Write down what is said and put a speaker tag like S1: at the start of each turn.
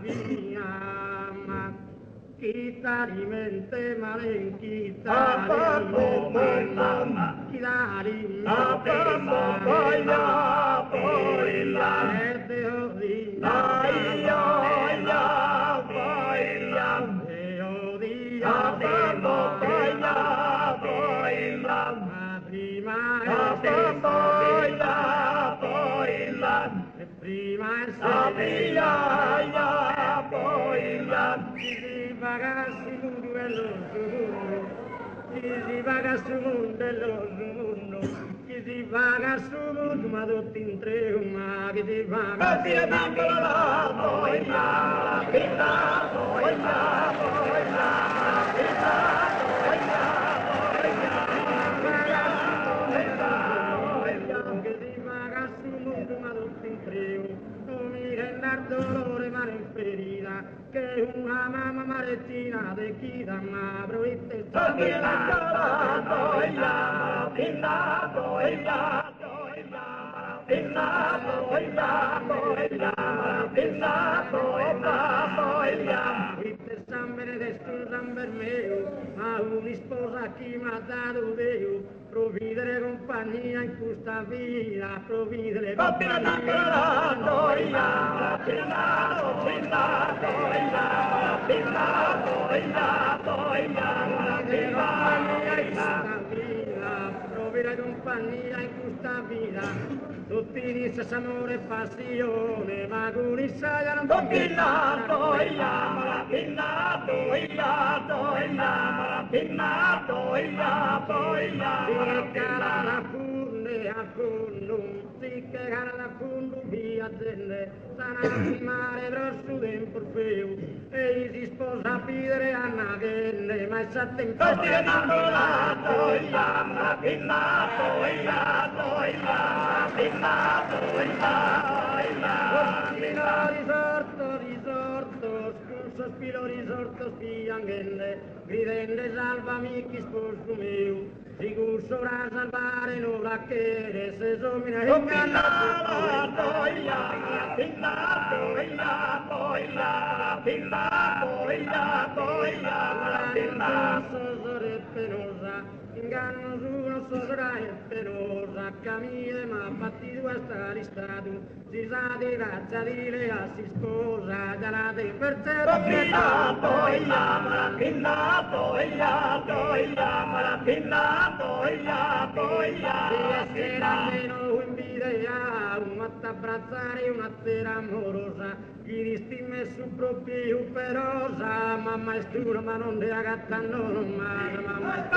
S1: via, ma kita di mente maling kita di prima si vaga su mondo, chi si vaga su mondo, ma tutti in tre, ma chi si vaga dolore ma non ferita che una mamma marettina de chi da ma proitte San Benedetto San Bermeo a una sposa chi m'ha dato Dio provvidere compagnia in questa vita provvidere provvidere compagnia in questa vita tutti di stessa amore e passione ma con il saia non a fondo, si che la fondo via delle sarà di mare grosso tempo feo e si sposa a pidere a navenne ma è stato in risorto, sospiro risorto spiangende, gridende salvami chi sposo mio sicuro saprà salvare non la che se somina e inganno su non so sarà e penosa camire ma fatti due stare stato si sa di razza di lea si sposa già per te almeno invidia una t'abbracciare una sera amorosa chi distime su proprio perosa mamma è stura ma non te agattano mamma è